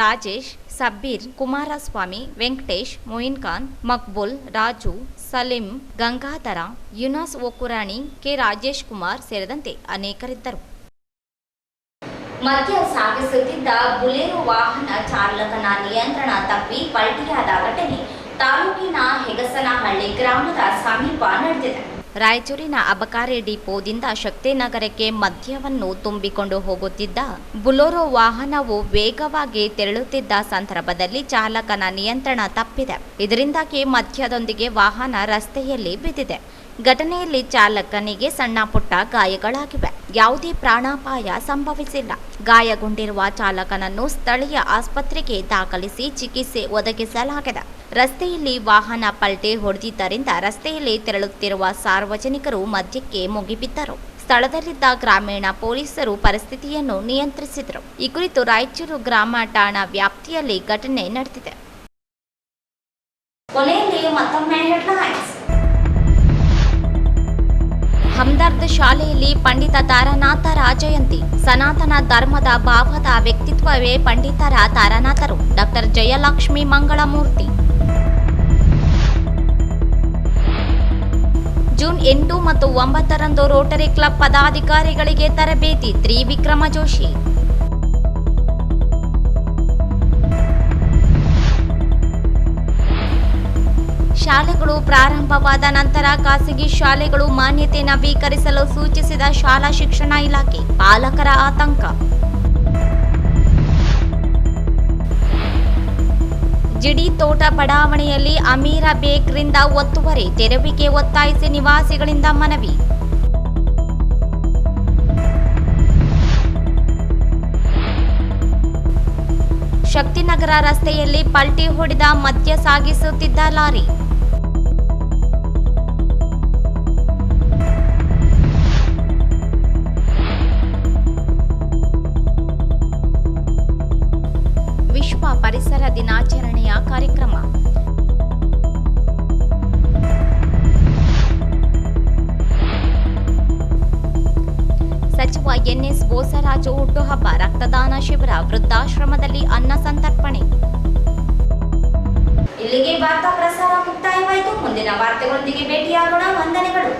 ರಾಜೇಶ್, ಸಬ್ಬೀರ್, ಕುಮಾರಸ್ವಾಮಿ, ವೆಂಕಟೇಶ್, ಮೊಯಿನ್ ಖಾನ್, ಮಕ್ಬುಲ್, ರಾಜು, ಸಲೀಂ, ಗಂಗಾಧರ, ಯುನಸ್ ಓಕುರಾಣಿ, ಕೆ ರಾಜೇಶ್ ಕುಮಾರ್ ಸೇರಿದಂತೆ ಅನೇಕರಿದ್ದರು. ಮದ್ಯ ಸಾಗಿಸುತ್ತಿದ್ದ ಬುಲೆರೋ ವಾಹನ ಚಾಲಕನ ನಿಯಂತ್ರಣ ತಪ್ಪಿ ಪಲ್ಟಿಯಾದ ಘಟನೆ ತಾಲೂಕಿನ ಹೆಗಸನಹಳ್ಳಿ ಗ್ರಾಮದ ಸಮೀಪ ನಡೆದಿದೆ. ರಾಯಚೂರಿನ ಅಬಕಾರಿ ಡಿಪೋದಿಂದ ಶಕ್ತಿನಗರಕ್ಕೆ ಮದ್ಯವನ್ನು ತುಂಬಿಕೊಂಡು ಹೋಗುತ್ತಿದ್ದ ಬುಲೆರೋ ವಾಹನವು ವೇಗವಾಗಿ ತೆರಳುತ್ತಿದ್ದ ಸಂದರ್ಭದಲ್ಲಿ ಚಾಲಕನ ನಿಯಂತ್ರಣ ತಪ್ಪಿದೆ. ಇದರಿಂದಾಗಿ ಮದ್ಯದೊಂದಿಗೆ ವಾಹನ ರಸ್ತೆಯಲ್ಲಿ ಬಿದ್ದಿದೆ. ಘಟನೆಯಲ್ಲಿ ಚಾಲಕನಿಗೆ ಸಣ್ಣ ಪುಟ್ಟ ಗಾಯಗಳಾಗಿವೆ. ಯಾವುದೇ ಪ್ರಾಣಾಪಾಯ ಸಂಭವಿಸಿಲ್ಲ. ಗಾಯಗೊಂಡಿರುವ ಚಾಲಕನನ್ನು ಸ್ಥಳೀಯ ಆಸ್ಪತ್ರೆಗೆ ದಾಖಲಿಸಿ ಚಿಕಿತ್ಸೆ ಒದಗಿಸಲಾಗಿದೆ. ರಸ್ತೆಯಲ್ಲಿ ವಾಹನ ಪಲ್ಟಿ ಹೊಡೆದಿದ್ದರಿಂದ ರಸ್ತೆಯಲ್ಲಿ ತೆರಳುತ್ತಿರುವ ಸಾರ್ವಜನಿಕರು ಮದ್ಯಕ್ಕೆ ಮುಗಿಬಿದ್ದರು. ಸ್ಥಳದಲ್ಲಿದ್ದ ಗ್ರಾಮೀಣ ಪೊಲೀಸರು ಪರಿಸ್ಥಿತಿಯನ್ನು ನಿಯಂತ್ರಿಸಿದರು. ಈ ಕುರಿತು ರಾಯಚೂರು ಗ್ರಾಮ ಠಾಣಾ ವ್ಯಾಪ್ತಿಯಲ್ಲಿ ಘಟನೆ ನಡೆದಿದೆ. ಕೊನೆಯಲ್ಲಿ ಮತ್ತೊಮ್ಮೆ ಹೆಡ್ಲೈನ್ಸ್. ಹಮ್ದರ್ದ್ ಶಾಲೆಯಲ್ಲಿ ಪಂಡಿತ ತಾರಾನಾಥರ ಜಯಂತಿ. ಸನಾತನ ಧರ್ಮದ ಭಾವದ ವ್ಯಕ್ತಿತ್ವವೇ ಪಂಡಿತರ ತಾರಾನಾಥರು. ಡಾಕ್ಟರ್ ಜಯಲಕ್ಷ್ಮಿ ಮಂಗಳಮೂರ್ತಿ. ಜೂನ್ 8 ಮತ್ತು 9 ರೋಟರಿ ಕ್ಲಬ್ ಪದಾಧಿಕಾರಿಗಳಿಗೆ ತರಬೇತಿ. ತ್ರಿವಿಕ್ರಮ ಜೋಶಿ. ಶಾಲೆಗಳು ಪ್ರಾರಂಭವಾದ ನಂತರ ಖಾಸಗಿ ಶಾಲೆಗಳು ಮಾನ್ಯತೆ ನವೀಕರಿಸಲು ಸೂಚಿಸಿದ ಶಾಲಾ ಶಿಕ್ಷಣ ಇಲಾಖೆ. ಪಾಲಕರ ಆತಂಕ. ಜಿಡಿ ತೋಟ ಬಡಾವಣೆಯಲ್ಲಿ ಅಮೀರ ಬೇಕ್ರಿಂದ ಒತ್ತುವರಿ. ತೆರವಿಗೆ ಒತ್ತಾಯಿಸಿ ನಿವಾಸಿಗಳಿಂದ ಮನವಿ. ಶಕ್ತಿನಗರ ರಸ್ತೆಯಲ್ಲಿ ಪಲ್ಟಿ ಹೊಡೆದ ಮದ್ಯ ಸಾಗಿಸುತ್ತಿದ್ದ ಲಾರಿ. ವಿಶ್ವ ಪರಿಸರ ದಿನಾಚರಣೆಯ ಕಾರ್ಯಕ್ರಮ. ಸಚಿವ ಎನ್ಎಸ್ ಬೋಸರಾಜು ಹುಟ್ಟುಹಬ್ಬ. ರಕ್ತದಾನ ಶಿಬಿರ. ವೃದ್ಧಾಶ್ರಮದಲ್ಲಿ ಅನ್ನ ಸಂತರ್ಪಣೆ. ಇಲ್ಲಿಗೆ ವಾರ್ತಾ ಪ್ರಸಾರ ಮುಕ್ತಾಯವಾಯಿತು. ಮುಂದಿನ ವಾರ್ತೆಗಳೊಂದಿಗೆ ಭೇಟಿಯಾಗೋಣ. ವಂದನೆಗಳು.